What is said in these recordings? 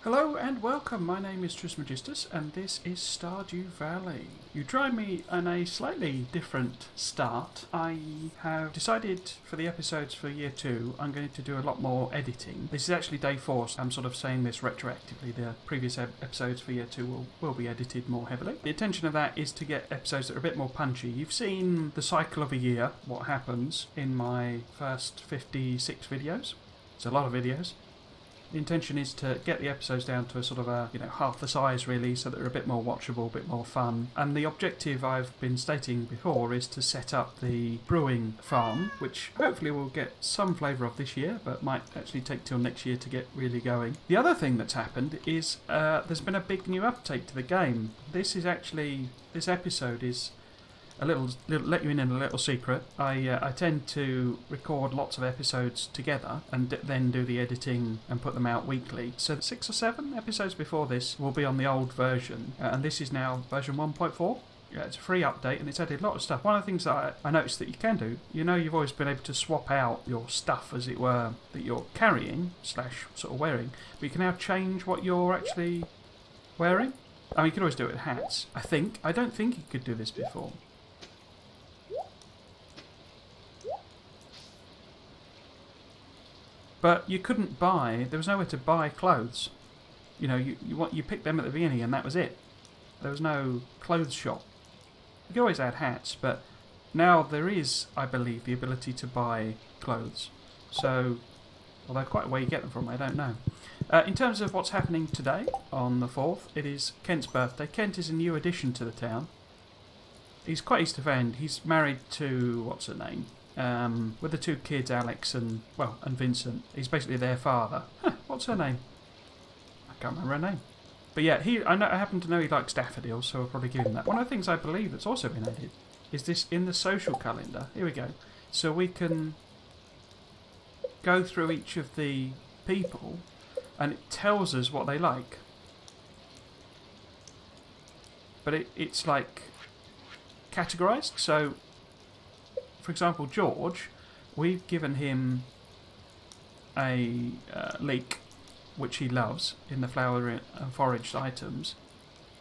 Hello and welcome, my name is Trismegistus and this is Stardew Valley. You join me on a slightly different start. I have decided for the episodes for year 2 I'm going to do a lot more editing. This is actually day 4, so I'm sort of saying this retroactively. The previous episodes for year 2 will be edited more heavily. The intention of that is to get episodes that are a bit more punchy. You've seen the cycle of a year, what happens in my first 56 videos. It's a lot of videos. The intention is to get the episodes down to a sort of half the size really, so that they're a bit more watchable, a bit more fun. And the objective I've been stating before is to set up the brewing farm, which hopefully we'll get some flavour of this year, but might actually take till next year to get really going. The other thing that's happened is there's been a big new update to the game. This episode is a little let you in a little secret. I tend to record lots of episodes together and then do the editing and put them out weekly. So 6 or 7 episodes before this will be on the old version, and this is now version 1.4. Yeah, it's a free update and it's added a lot of stuff. One of the things that I noticed that you can do, you've always been able to swap out your stuff, as it were, that you're carrying / sort of wearing, but you can now change what you're actually wearing. I mean, you can always do it with hats, I think. I don't think you could do this before. But you couldn't buy, there was nowhere to buy clothes. You picked them at the beginning and that was it. There was no clothes shop. You could always add hats, but now there is, I believe, the ability to buy clothes. So, although quite where you get them from, I don't know. In terms of what's happening today, on the 4th, it is Kent's birthday. Kent is a new addition to the town. He's quite east of end. He's married to, what's her name? With the 2 kids, Alex and Vincent. He's basically their father. What's her name? I can't remember her name. But yeah, I happen to know he likes daffodils, so I'll probably give him that. One of the things I believe that's also been added is this in the social calendar. Here we go. So we can go through each of the people and it tells us what they like. But it's like categorised, so for example, George, we've given him a leek, which he loves, in the flower and foraged items.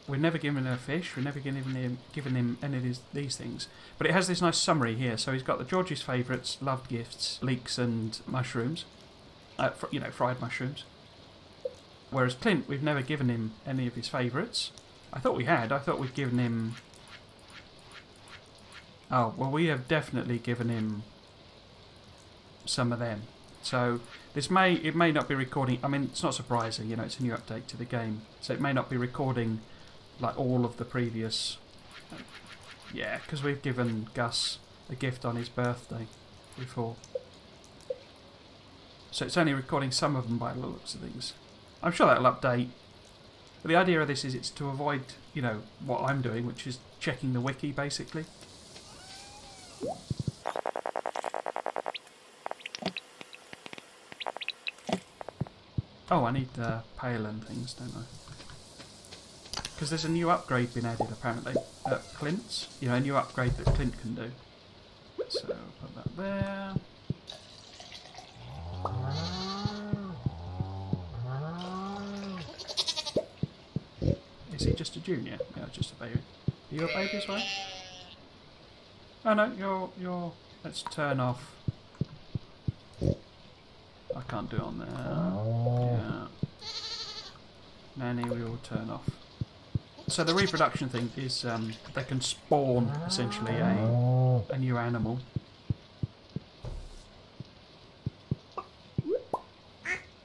We've never given him a fish, we've never given him any of these things. But it has this nice summary here. So he's got the George's favourites, loved gifts, leeks and mushrooms. Fried mushrooms. Whereas Clint, we've never given him any of his favourites. I thought we had. I thought we'd given him... Oh, well, we have definitely given him some of them. So it may not be recording. I mean, it's not surprising, it's a new update to the game. So it may not be recording like all of the previous. Yeah, because we've given Gus a gift on his birthday before. So it's only recording some of them by the looks of things. I'm sure that'll update. But the idea of this is it's to avoid, what I'm doing, which is checking the wiki, basically. Oh, I need the pail and things, don't I? Because there's a new upgrade been added, apparently, at Clint's. A new upgrade that Clint can do. So, put that there. Is he just a junior? Yeah, just a baby. Are you a baby as well? Oh no, you're... Let's turn off... I can't do it on there. Yeah. Nanny we will turn off. So the reproduction thing is they can spawn essentially a new animal.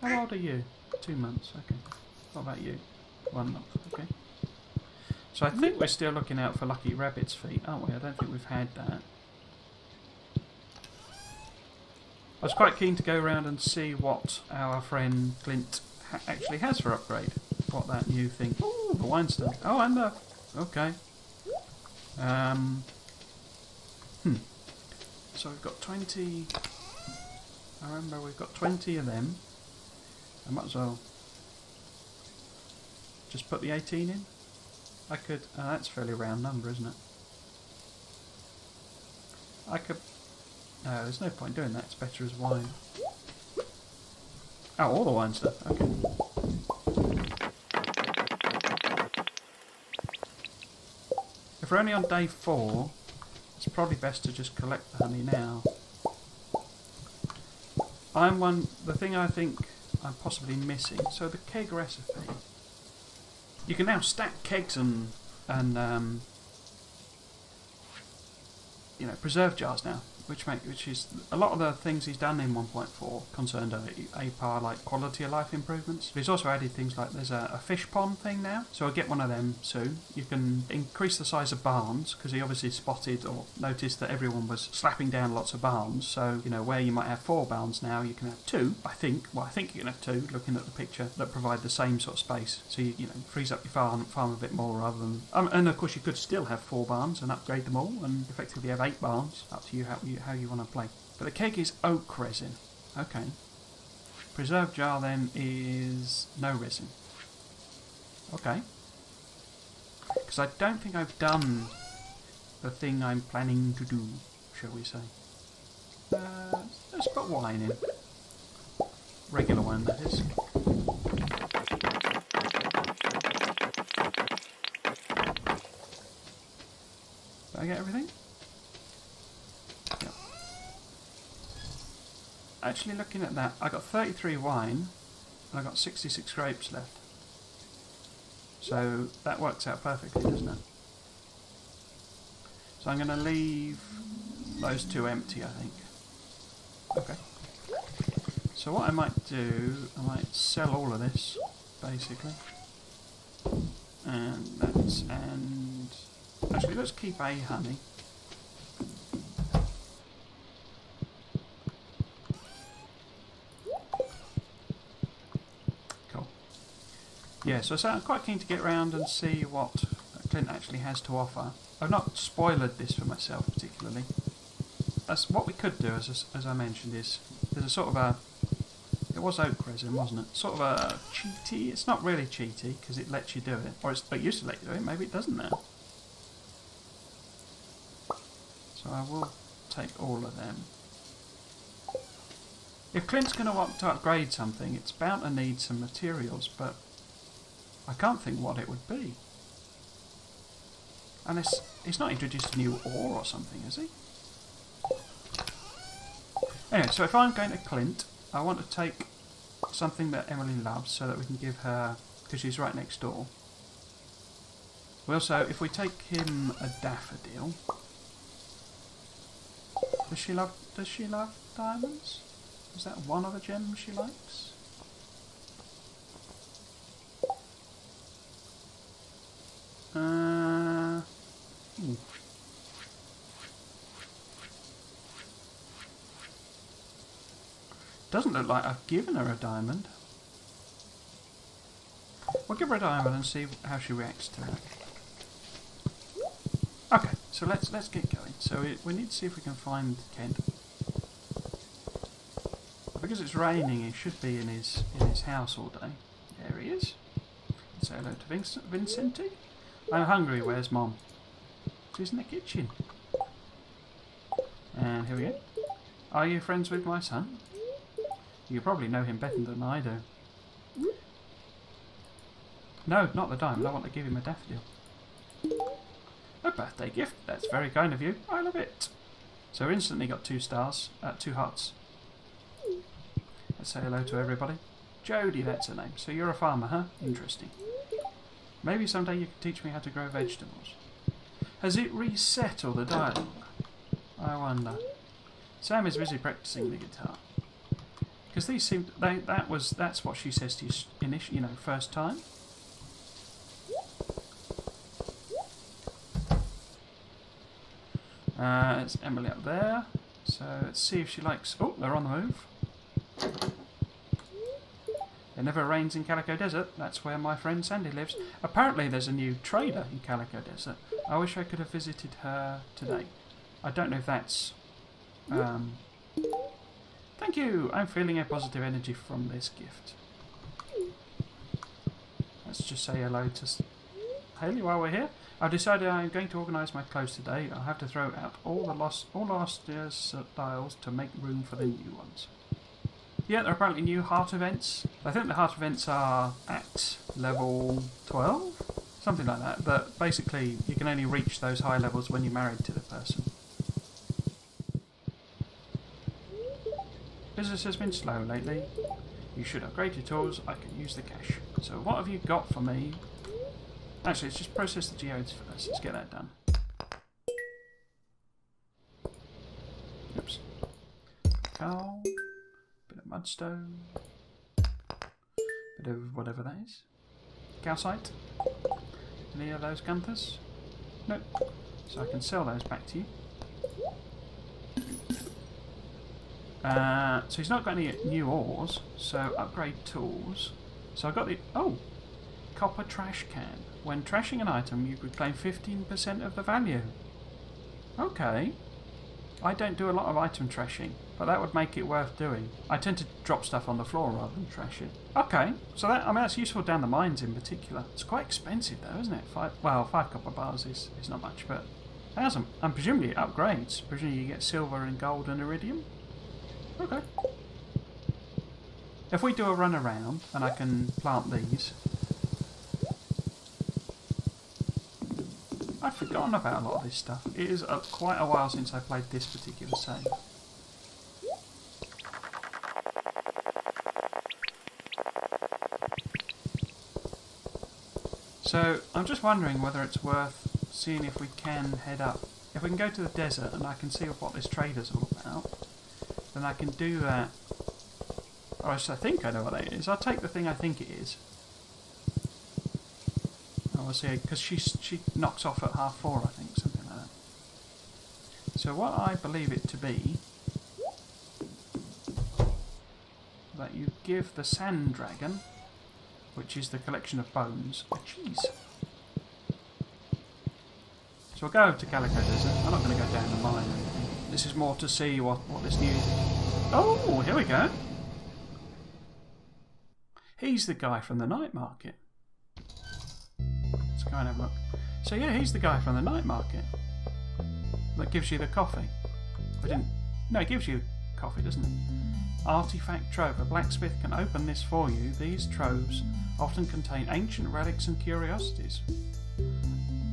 How old are you? 2 months, okay. What about you? 1 month, okay. So I think we're still looking out for lucky rabbit's feet, aren't we? I don't think we've had that. I was quite keen to go around and see what our friend Clint actually has for upgrade. What that new thing... Ooh, the wine still. Oh, and the... Okay. So we've got 20... I remember we've got 20 of them. I might as well just put the 18 in. I could... Oh, that's a fairly round number, isn't it? I could... No, there's no point doing that. It's better as wine. Oh, all the wine stuff. Okay. we're only on day 4, it's probably best to just collect the honey now. The thing I think I'm possibly missing, so the keg recipe. You can now stack kegs and preserve jars now, which is a lot of the things he's done in 1.4 concerned APAR, like quality of life improvements. But he's also added things like there's a fish pond thing now, so I'll get one of them soon. You can increase the size of barns, because he obviously spotted or noticed that everyone was slapping down lots of barns, so where you might have 4 barns now, you can have 2, I think you can have 2, looking at the picture, that provide the same sort of space, so you frees up your farm a bit more rather than... and of course you could still have 4 barns and upgrade them all, and effectively have 8 barns, up to you how you want to play. But the keg is oak resin. Okay. Preserve jar then is no resin. Okay. Because I don't think I've done the thing I'm planning to do, shall we say. Let's put wine in. Regular wine, that is. Did I get everything? Actually, looking at that, I got 33 wine and I got 66 grapes left. So that works out perfectly, doesn't it? So I'm going to leave those 2 empty, I think. Okay. So what I might do, I might sell all of this, basically. And actually, let's keep a honey. Yeah, so I'm quite keen to get around and see what Clint actually has to offer. I've not spoiled this for myself particularly. That's what we could do, as I mentioned, is there's a sort of a... It was oak resin, wasn't it? Sort of a cheaty. It's not really cheaty because it lets you do it, or it used to let you do it. Maybe it doesn't now. So I will take all of them. If Clint's going to want to upgrade something, it's bound to need some materials, but I can't think what it would be. And he's not introduced a new ore or something, is he? Anyway, so if I'm going to Clint, I want to take something that Emily loves so that we can give her, because she's right next door. Well, so if we take him a daffodil, does she love diamonds? Is that one of the gems she likes? Doesn't look like I've given her a diamond. We'll give her a diamond and see how she reacts to that. Okay, so let's get going. So we need to see if we can find Kent. Because it's raining, he should be in his house all day. There he is. Say hello to Vincenti. I'm hungry. Where's Mom? She's in the kitchen. And here we go. Are you friends with my son? You probably know him better than I do. No, not the diamond. I want to give him a daffodil. A birthday gift. That's very kind of you. I love it. So instantly got 2 stars. 2 hearts. Let's say hello to everybody. Jodie, that's her name. So you're a farmer, huh? Interesting. Maybe someday you can teach me how to grow vegetables. Has it reset all the dialogue? I wonder. Sam is busy practicing the guitar. Because these seem... That's what she says to you initially, first time. It's Emily up there. So let's see if she likes... Oh, they're on the move. It never rains in Calico Desert. That's where my friend Sandy lives. Apparently there's a new trader in Calico Desert. I wish I could have visited her today. I don't know if that's... Thank you! I'm feeling a positive energy from this gift. Let's just say hello to Hayley while we're here. I've decided I'm going to organise my clothes today. I'll have to throw out all last year's dials to make room for the new ones. Yeah, there are apparently new heart events. I think the heart events are at level 12. Something like that, but basically you can only reach those high levels when you're married to the person. Business has been slow lately. You should upgrade your tools. I can use the cash. So what have you got for me? Actually, let's just process the geodes first. Let's get that done. Oops. Coal. Bit of mudstone. Bit of whatever that is. Calcite. Any of those gunthers? Nope. So I can sell those back to you. So he's not got any new ores, so upgrade tools. So I've got the... Oh! Copper trash can. When trashing an item, you reclaim 15% of the value. Okay. I don't do a lot of item trashing, but that would make it worth doing. I tend to drop stuff on the floor rather than trash it. Okay, so that, I mean, that's useful down the mines in particular. It's quite expensive though, isn't it? 5 copper bars is not much, but 1,000. And presumably it upgrades. Presumably you get silver and gold and iridium. Okay. If we do a run around and I can plant these. I've forgotten about a lot of this stuff. It is quite a while since I played this particular save. So I'm just wondering whether it's worth seeing if we can head up. If we can go to the desert and I can see what this trader's all about, then I can do that. Or I think I know what that is. I'll take the thing I think it is. Oh, we'll see, because she knocks off at 4:30, I think, something like that. So what I believe it to be, that you give the sand dragon, which is the collection of bones, a cheese. So we'll go over to Calico Desert. I'm not going to go down the mine or anything. This is more to see what this new... Oh, here we go. He's the guy from the night market. Let's go and have a look. So yeah, he's the guy from the night market. That gives you the coffee. No, it gives you coffee, doesn't it? Artifact trove. A blacksmith can open this for you. These troves often contain ancient relics and curiosities.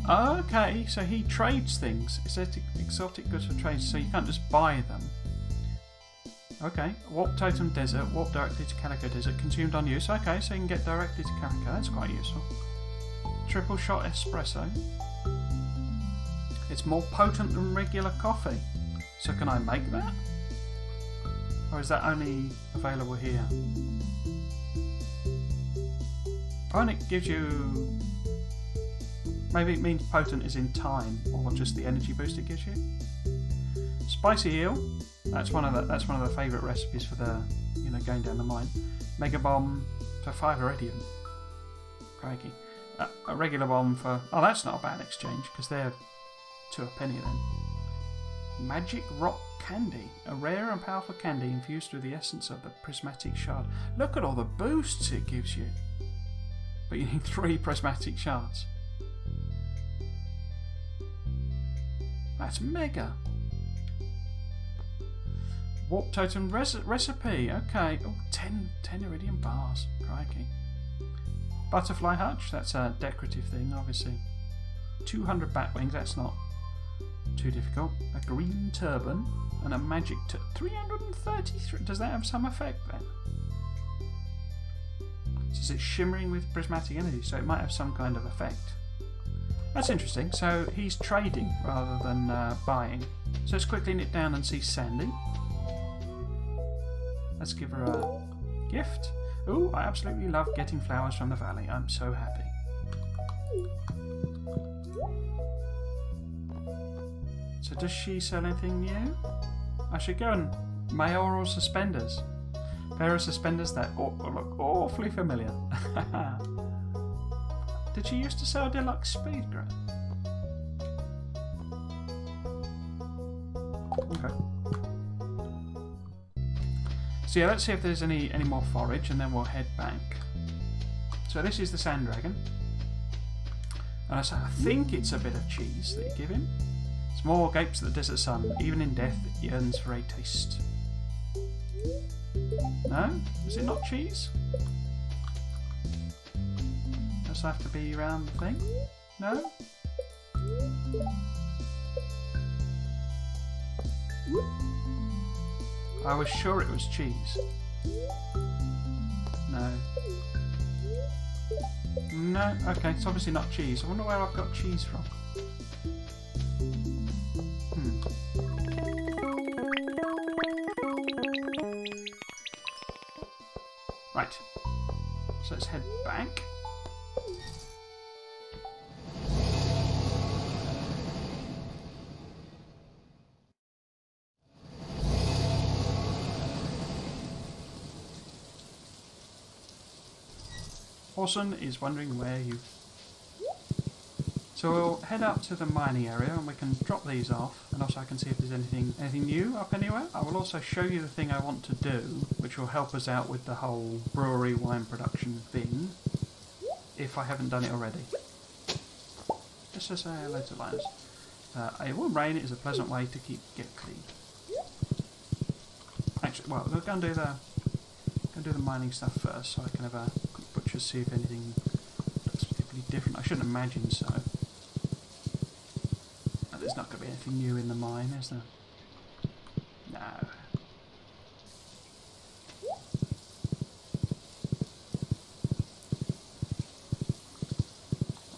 Okay, so he trades things. Exotic goods for trade, so you can't just buy them. Okay, Warp Totem Desert, warp directly to Calico Desert, consumed on use. Okay, so you can get directly to Calico, that's quite useful. Triple shot espresso. It's more potent than regular coffee. So can I make that? Or is that only available here? Oh, and it gives you... Maybe it means potent is in time, or just the energy boost it gives you. Spicy eel. That's one of the favourite recipes for the going down the mine. Mega bomb for 5 iridium. Crikey. A regular bomb for... Oh, that's not a bad exchange, because they're 2 a penny then. Magic rock candy. A rare and powerful candy infused with the essence of the prismatic shard. Look at all the boosts it gives you. But you need 3 prismatic shards. That's mega. Warp Totem recipe. Okay. Oh, 10 iridium bars. Crikey. Butterfly hutch. That's a decorative thing, obviously. 200 bat wings. That's not too difficult. A green turban and a magic 333. Does that have some effect then? It says it's shimmering with prismatic energy, so it might have some kind of effect. That's interesting. So he's trading rather than buying. So let's quickly nip down and see Sandy. Let's give her a gift. Ooh, I absolutely love getting flowers from the valley. I'm so happy. So does she sell anything new? I should go and mayoral suspenders. Pair of suspenders that look awfully familiar. Did she used to sell deluxe speed grab? Okay. So yeah, let's see if there's any more forage, and then we'll head back. So this is the sand dragon, and I think it's a bit of cheese that you give him. Small gapes at the desert sun, even in death it yearns for a taste. No? Is it not cheese? does have to be around the thing? No? I was sure it was cheese. No. No, okay, it's obviously not cheese. I wonder where I've got cheese from. Right. So let's head back. Orson is wondering where you... So we'll head up to the mining area and we can drop these off, and also I can see if there's anything new up anywhere. I will also show you the thing I want to do, which will help us out with the whole brewery wine production thing, if I haven't done it already. Just to say hello to Linus. A warm rain is a pleasant way to get clean. Actually, well, we'll go and do the mining stuff first, so I can have a quick butcher, see if anything looks particularly different. I shouldn't imagine so. There's not going to be anything new in the mine, is there? No.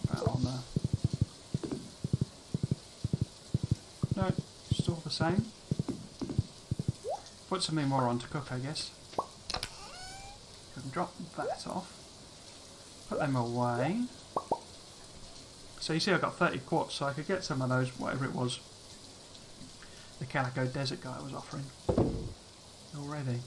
About on there. No, still the same. Put something more on to cook, I guess. Can drop that off. Put them away. So you see I've got 30 quartz, so I could get some of those, whatever it was, the Calico Desert guy was offering already.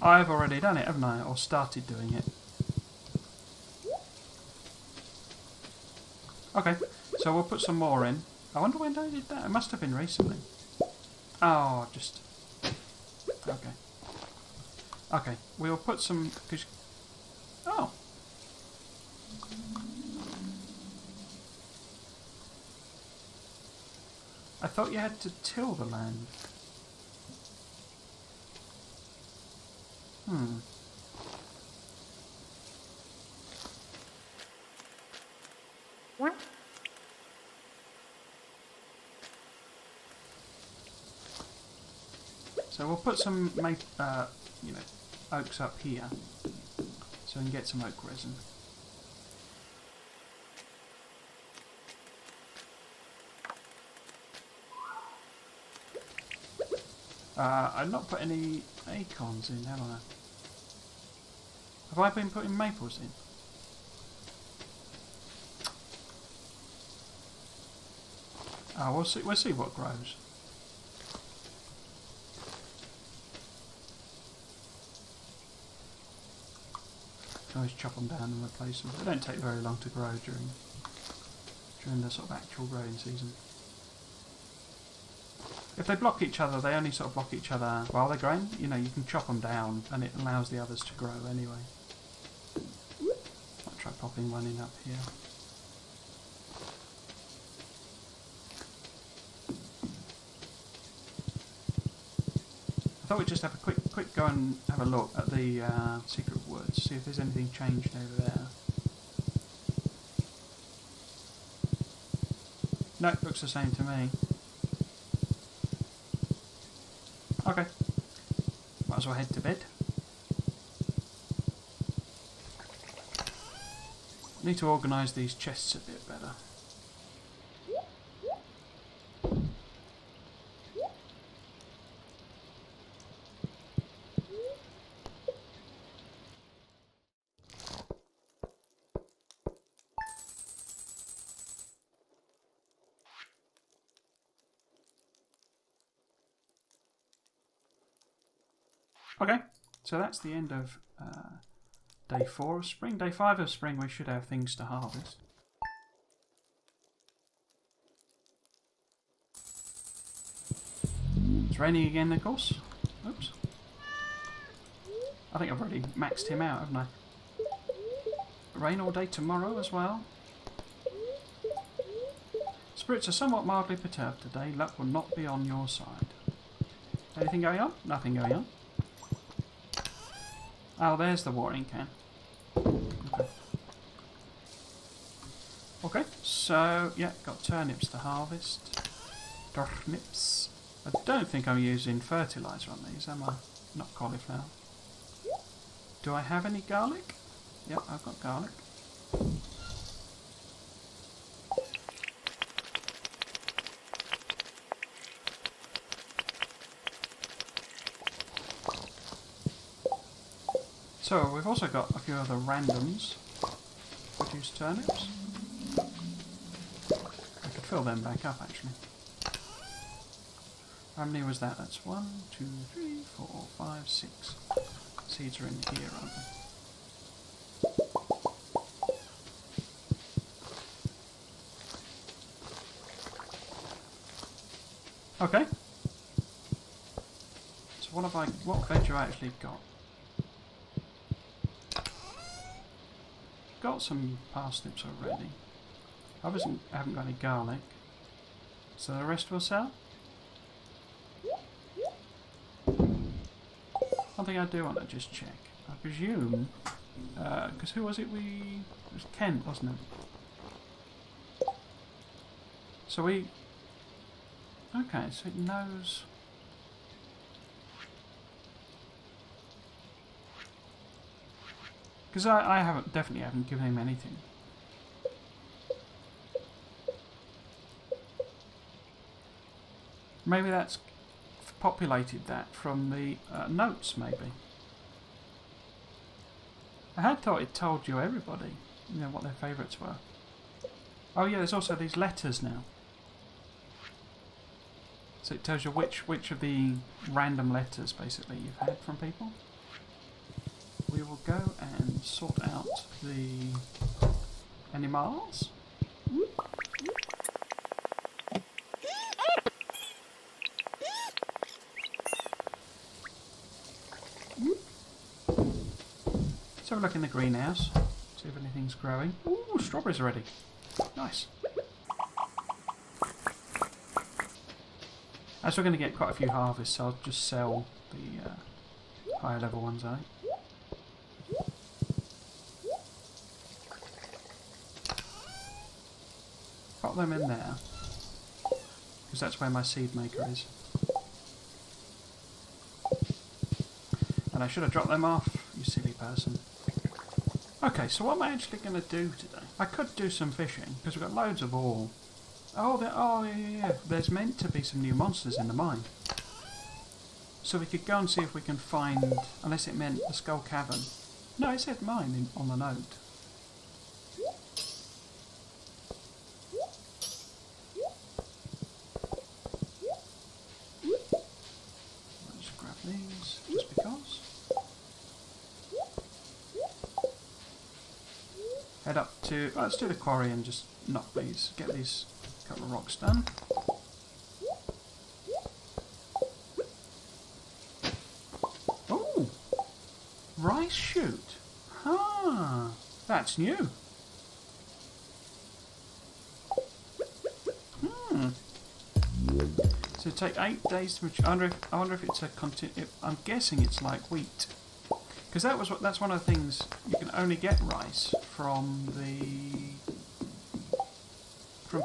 I've already done it, haven't I? Or started doing it. Okay, so we'll put some more in. I wonder when I did that. It must have been recently. Oh, just... Okay. Okay, we'll put some... Oh! I thought you had to till the land. What? So we'll put some, oaks up here, so we can get some oak resin. I've not put any acorns in, have I? Have I been putting maples in? Oh, we'll see what grows. Always chop them down and replace them. They don't take very long to grow during the sort of actual growing season. If they block each other, they only sort of block each other while they're growing. You know, you can chop them down and it allows the others to grow anyway. I'll try popping one in up here. I thought we'd just have a quick go and have a look at the secret woods, see if there's anything changed over there. No, it looks the same to me. Okay, might as well head to bed. Need to organise these chests a bit better. Okay, so that's the end of day 4 of spring. Day 5 of spring we should have things to harvest. It's raining again, of course. Oops. I think I've already maxed him out, haven't I? Rain all day tomorrow as well. Spirits are somewhat mildly perturbed today. Luck will not be on your side. Anything going on? Nothing going on. Oh, there's the watering can. Okay. Okay, so, yeah, got turnips to harvest. Turnips. I don't think I'm using fertiliser on these, am I? Not cauliflower. Do I have any garlic? Yep, I've got garlic. So, we've also got a few other randoms. Produce turnips. I could fill them back up, actually. How many was that? That's 1, 2, 3, 4, 5, 6. Seeds are in here, aren't they? Okay. So what have what veg have I actually got? Got some parsnips already. I haven't got any garlic. So the rest will sell? One thing I do want to just check. I presume, because who was it it was Kent, wasn't it? So okay, so it knows. Because I definitely haven't given him anything. Maybe that's populated that from the notes, maybe. I had thought it told you everybody, what their favourites were. Oh yeah, there's also these letters now. So it tells you which of the random letters, basically, you've had from people. We will go and sort out the animals. Let's have a look in the greenhouse, see if anything's growing. Ooh, strawberries already. Nice. As we're going to get quite a few harvests, I'll just sell the higher level ones, I think. Pop them in there, because that's where my seed maker is. And I should have dropped them off, you silly person. Okay, so what am I actually going to do today? I could do some fishing, because we've got loads of ore. Oh, yeah. There's meant to be some new monsters in the mine. So we could go and see if we can find, unless it meant the Skull Cavern. No, it said mine on the note. Let's grab these, just because. Head up to, let's do the quarry and just knock these, get these couple of rocks done. Oh! Rice shoot! Ah! That's new! So take 8 days to mature. I wonder if it's a I'm guessing it's like wheat. Because that's one of the things, you can only get rice from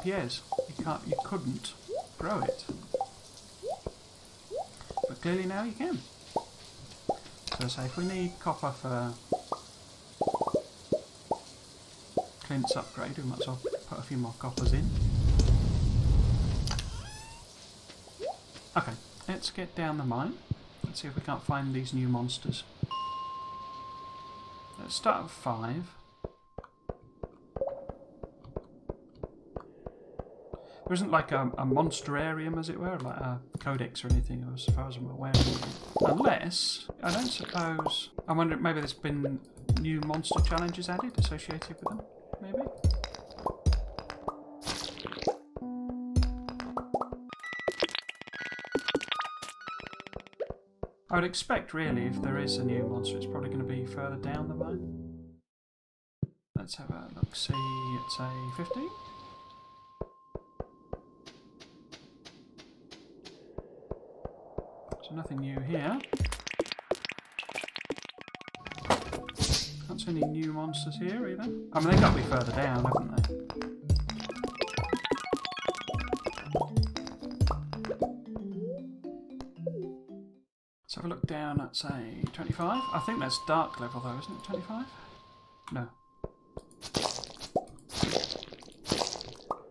Pierre's. You couldn't grow it. But clearly now you can. So say if we need copper for Clint's upgrade, we might as well put a few more coppers in. Okay, let's get down the mine. Let's see if we can't find these new monsters. Let's start at 5. There isn't like a monsterarium, as it were, like a codex or anything, as far as I'm aware. Unless, I don't suppose... I wonder, maybe there's been new monster challenges added associated with them, maybe? I would expect, really, if there is a new monster, it's probably going to be further down the mine. Let's have a look, see, it's a 15? So So nothing new here. Can't see any new monsters here either. I mean, they've got to be further down, haven't they? Let's have a look down at, say, 25. I think that's dark level though, isn't it? 25? No.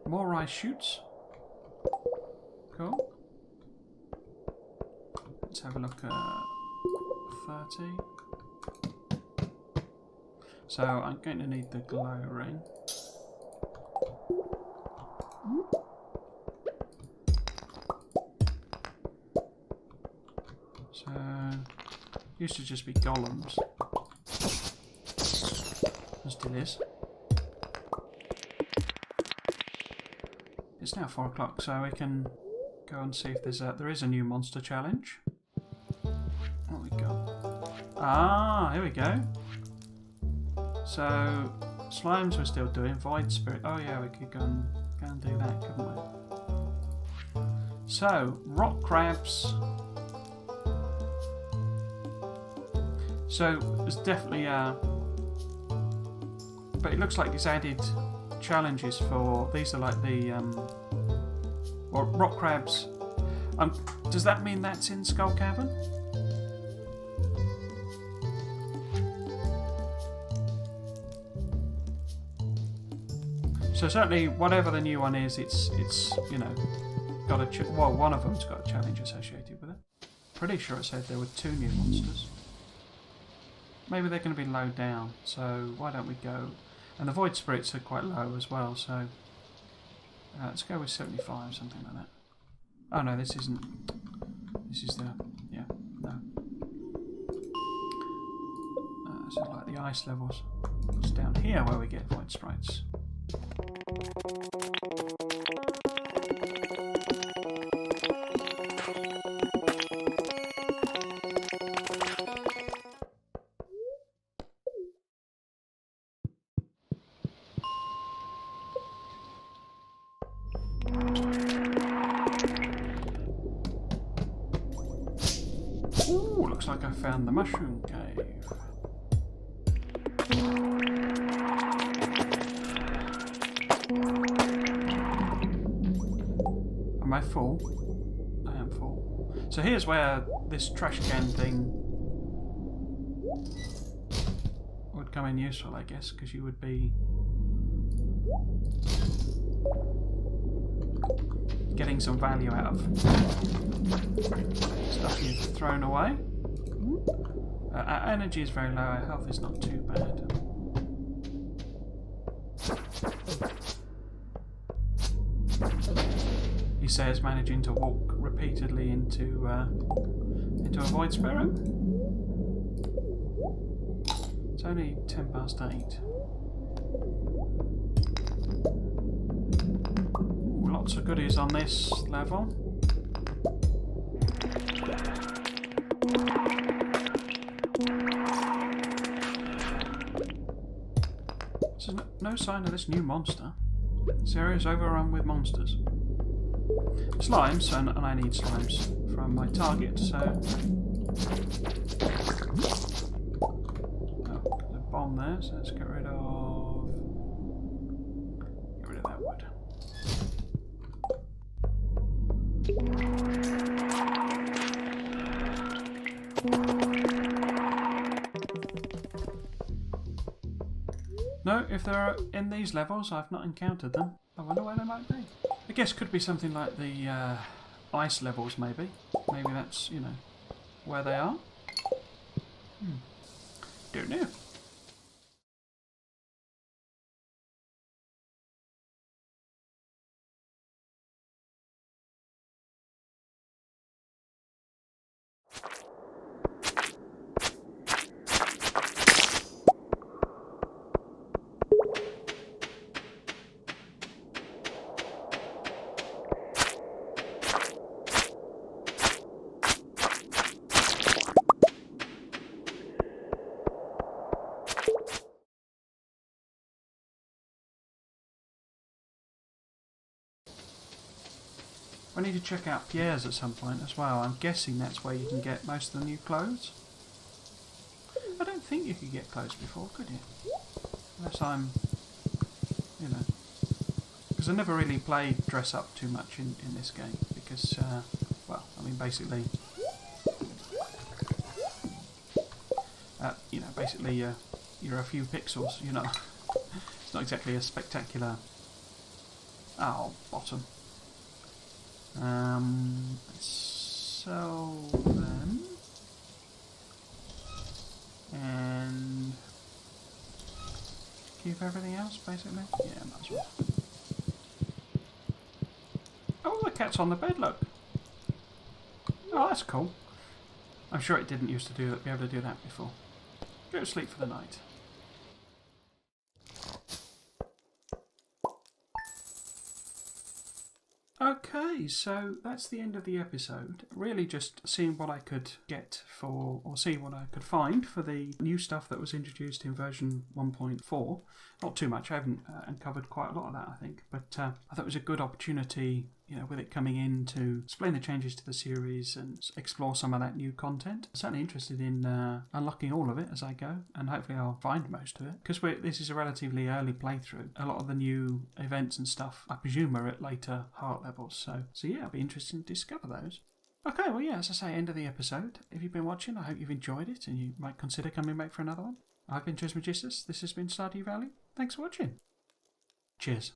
More rice shoots. Cool. Let's have a look at 30. So I'm going to need the glow ring. So used to just be golems. It still is. It's now 4 o'clock, so we can go and see if there is a new monster challenge. What we got? Ah, here we go. So slimes we're still doing. Void spirit. Oh yeah, we could go and do that, couldn't we? So rock crabs. So there's definitely but it looks like it's added challenges for these are like the well, rock crabs. Does that mean that's in Skull Cavern? So certainly, whatever the new one is, it's you know got a well, one of them's got a challenge associated with it. Pretty sure it said there were 2 new monsters. Maybe they're going to be low down. So why don't we go? And the void spirits are quite low as well. So let's go with 75, something like that. Oh no, this isn't. This is the yeah no. This is like the ice levels. It's down here where we get void sprites. Ooh, looks like I found the mushroom cave. Am I full? I am full. So here's where this trash can thing would come in useful, I guess, because you would be getting some value out of stuff you've thrown away. Our energy is very low, our health is not too bad. He says, managing to walk repeatedly into a void spirit. It's only 10 past 8. Ooh, lots of goodies on this level. So no sign of this new monster. This area is overrun with monsters. Slimes, and I need slimes from my target, so... Oh, there's a bomb there, so let's get rid of that wood. No, if they're in these levels, I've not encountered them. I wonder where they might be. I guess could be something like the ice levels, maybe. Maybe that's, you know, where they are. Don't know. I need to check out Pierre's at some point as well. I'm guessing that's where you can get most of the new clothes. I don't think you could get clothes before, could you? Unless I'm, you know... Because I never really played dress up too much in this game. Because, well, I mean, basically... basically you're a few pixels, you know. It's not exactly a spectacular... Oh, bottom. So then... And... keep everything else, basically? Yeah, might as well. Oh, the cat's on the bed, look! Oh, that's cool. I'm sure it didn't used to be able to do that before. Go to sleep for the night. Okay, so that's the end of the episode. Really just seeing what I could get for, or see what I could find for the new stuff that was introduced in version 1.4. Not too much, I haven't uncovered quite a lot of that, I think. But I thought it was a good opportunity, you know, with it coming in to explain the changes to the series and explore some of that new content. I'm certainly interested in unlocking all of it as I go, and hopefully I'll find most of it. Because this is a relatively early playthrough. A lot of the new events and stuff, I presume, are at later heart levels. So yeah, it'll be interesting to discover those. Okay, well yeah, as I say, end of the episode. If you've been watching, I hope you've enjoyed it and you might consider coming back for another one. I've been Trismegistus, this has been Stardew Valley. Thanks for watching. Cheers.